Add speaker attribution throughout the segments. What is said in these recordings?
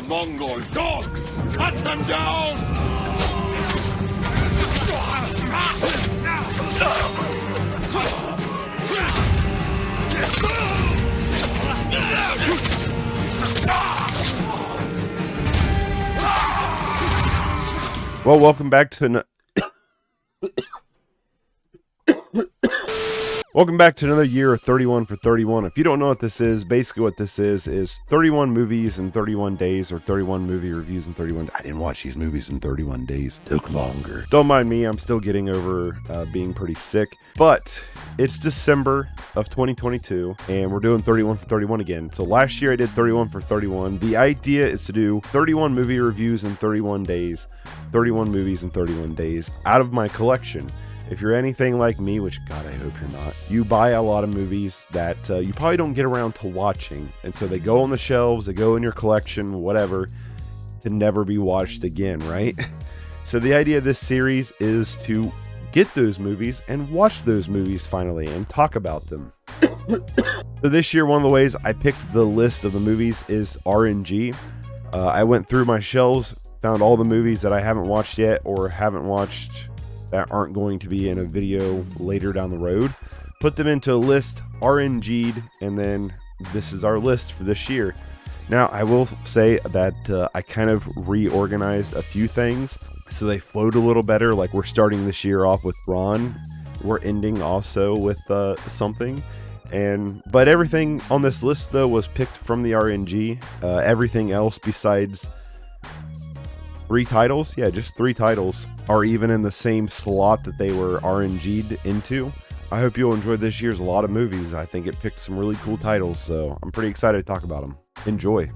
Speaker 1: Mongol dog! Cut them down!
Speaker 2: Well, welcome back to welcome back to another year of 31 for 31. If you don't know what this is, basically what this is 31 movies in 31 days, or 31 movie reviews in 31. I didn't watch these movies in 31 days. Took longer. Don't mind me. I'm still getting over being pretty sick. But it's December of 2022, and we're doing 31 for 31 again. So last year I did 31 for 31. The idea is to do 31 movie reviews in 31 days, 31 movies in 31 days out of my collection. If you're anything like me, which God, I hope you're not, you buy a lot of movies that you probably don't get around to watching. And so they go on the shelves, they go in your collection, whatever, to never be watched again, right? So the idea of this series is to get those movies and watch those movies finally and talk about them. So this year, one of the ways I picked the list of the movies is RNG. I went through my shelves, found all the movies that I haven't watched yet or haven't watched that aren't going to be in a video later down the road, put them into a list, RNG'd, and then this is our list for this year. Now, I will say that I kind of reorganized a few things so they flowed a little better. Like, we're starting this year off with Ron. We're ending also with something. But everything on this list, though, was picked from the RNG. Everything else besides 3 titles, yeah, just 3 titles, are even in the same slot that they were RNG'd into. I hope you'll enjoy this year's a lot of movies. I think it picked some really cool titles, so I'm pretty excited to talk about them. Enjoy.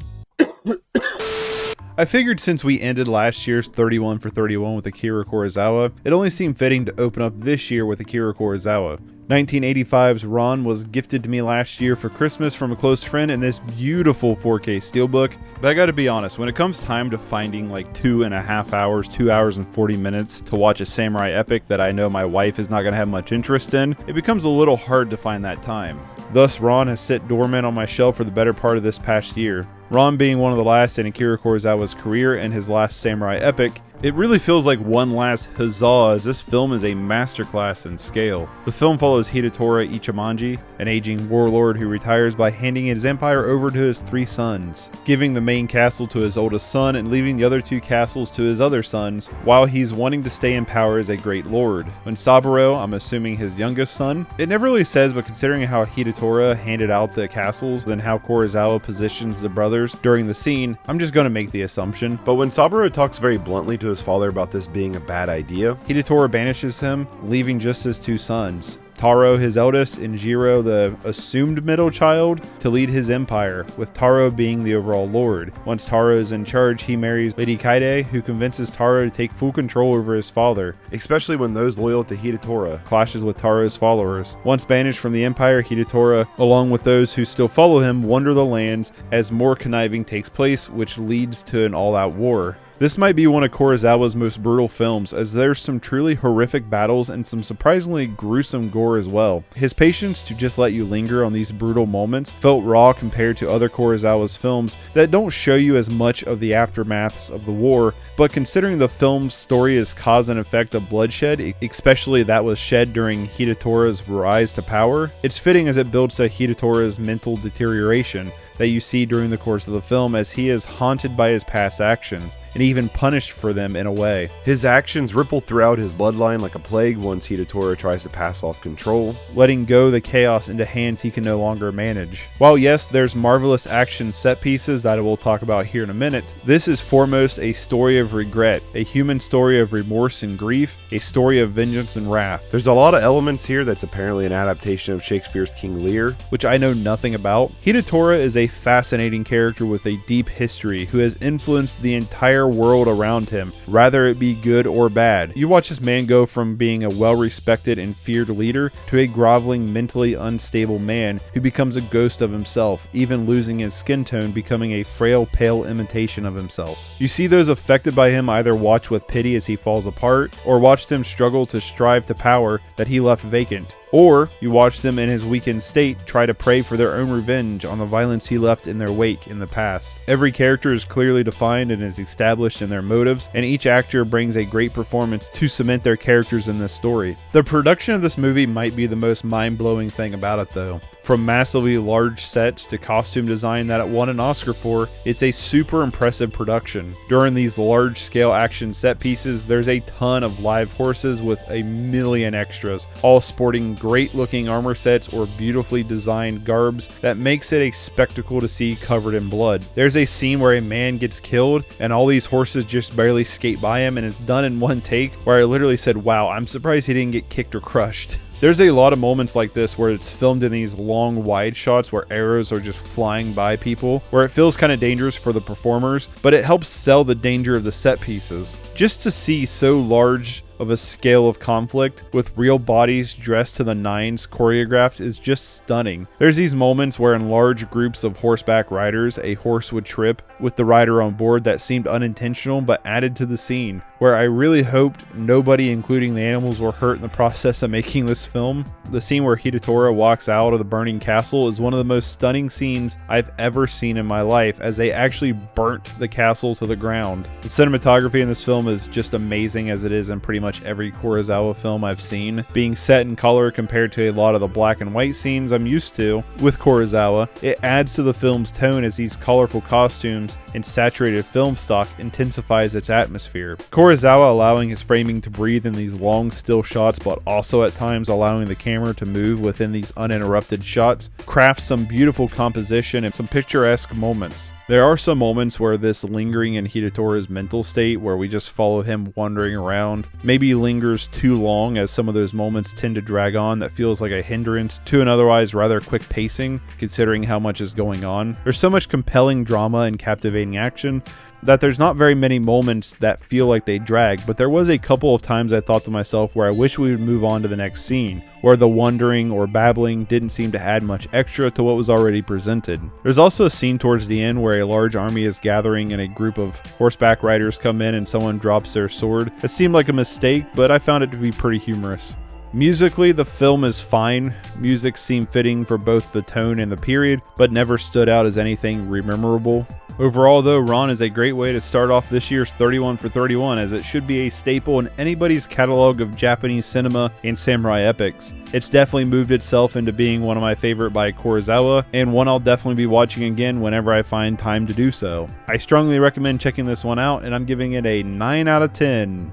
Speaker 2: I figured since we ended last year's 31 for 31 with Akira Kurosawa, it only seemed fitting to open up this year with Akira Kurosawa. 1985's Ron was gifted to me last year for Christmas from a close friend in this beautiful 4K steelbook. But I gotta be honest, when it comes time to finding like 2.5 hours, 2 hours and 40 minutes to watch a samurai epic that I know my wife is not gonna have much interest in, it becomes a little hard to find that time. Thus, Ron has sit dormant on my shelf for the better part of this past year. Ron being one of the last in Akira Kurosawa's career and his last samurai epic, it really feels like one last huzzah, as this film is a masterclass in scale. The film follows Hideo Ichimonji, an aging warlord who retires by handing his empire over to his 3 sons, giving the main castle to his oldest son and leaving the other 2 castles to his other sons, while he's wanting to stay in power as a great lord. When Saburo, I'm assuming his youngest son, it never really says, but considering how Hideo handed out the castles and how Kurosawa positions the brothers during the scene, I'm just going to make the assumption. But when Saburo talks very bluntly to his father about this being a bad idea, Hideo banishes him, leaving just his 2 sons. Taro, his eldest, and Jiro, the assumed middle child, to lead his empire, with Taro being the overall lord. Once Taro is in charge, he marries Lady Kaide, who convinces Taro to take full control over his father, especially when those loyal to Hideo clashes with Taro's followers. Once banished from the empire, Hideo, along with those who still follow him, wander the lands as more conniving takes place, which leads to an all-out war. This might be one of Kurosawa's most brutal films, as there's some truly horrific battles and some surprisingly gruesome gore as well. His patience to just let you linger on these brutal moments felt raw compared to other Kurosawa's films that don't show you as much of the aftermaths of the war, but considering the film's story is cause and effect of bloodshed, especially that was shed during Hideo's rise to power, it's fitting as it builds to Hideo's mental deterioration that you see during the course of the film, as he is haunted by his past actions and even punished for them in a way. His actions ripple throughout his bloodline like a plague once Hideo tries to pass off control, letting go the chaos into hands he can no longer manage. While yes, there's marvelous action set pieces that I will talk about here in a minute, this is foremost a story of regret, a human story of remorse and grief, a story of vengeance and wrath. There's a lot of elements here that's apparently an adaptation of Shakespeare's King Lear, which I know nothing about. Hideo is a fascinating character with a deep history who has influenced the entire world around him, rather it be good or bad. You watch this man go from being a well-respected and feared leader to a groveling, mentally unstable man who becomes a ghost of himself, even losing his skin tone, becoming a frail, pale imitation of himself. You see those affected by him either watch with pity as he falls apart, or watch them struggle to strive to power that he left vacant. Or you watch them in his weakened state try to pray for their own revenge on the violence he left in their wake in the past. Every character is clearly defined and is established in their motives, and each actor brings a great performance to cement their characters in this story. The production of this movie might be the most mind-blowing thing about it though. From massively large sets to costume design that it won an Oscar for, it's a super impressive production. During these large-scale action set pieces, there's a ton of live horses with a million extras, all sporting great-looking armor sets or beautifully designed garbs that makes it a spectacle to see covered in blood. There's a scene where a man gets killed and all these horses just barely skate by him, and it's done in one take, where I literally said, wow, I'm surprised he didn't get kicked or crushed. There's a lot of moments like this where it's filmed in these long wide shots where arrows are just flying by people, where it feels kind of dangerous for the performers, but it helps sell the danger of the set pieces. Just to see so large of a scale of conflict with real bodies dressed to the nines choreographed is just stunning. There's these moments where in large groups of horseback riders a horse would trip with the rider on board that seemed unintentional but added to the scene, where I really hoped nobody including the animals were hurt in the process of making this film. The scene where Hideo walks out of the burning castle is one of the most stunning scenes I've ever seen in my life, as they actually burnt the castle to the ground. The cinematography in this film is just amazing, as it is in pretty much every Kurosawa film I've seen, being set in color compared to a lot of the black and white scenes I'm used to with Kurosawa. It adds to the film's tone as these colorful costumes and saturated film stock intensifies its atmosphere. Kurosawa allowing his framing to breathe in these long still shots, but also at times allowing the camera to move within these uninterrupted shots, crafts some beautiful composition and some picturesque moments. There are some moments where this lingering in Hidetora's mental state, where we just follow him wandering around, maybe lingers too long, as some of those moments tend to drag on. That feels like a hindrance to an otherwise rather quick pacing, considering how much is going on. There's so much compelling drama and captivating action that there's not very many moments that feel like they drag, but there was a couple of times I thought to myself where I wish we would move on to the next scene, where the wandering or babbling didn't seem to add much extra to what was already presented. There's also a scene towards the end where a large army is gathering and a group of horseback riders come in and someone drops their sword. It seemed like a mistake, but I found it to be pretty humorous. Musically, the film is fine. Music seemed fitting for both the tone and the period, but never stood out as anything memorable. Overall though, Ran is a great way to start off this year's 31 for 31, as it should be a staple in anybody's catalog of Japanese cinema and samurai epics. It's definitely moved itself into being one of my favorite by Kurosawa, and one I'll definitely be watching again whenever I find time to do so. I strongly recommend checking this one out, and I'm giving it a 9 out of 10.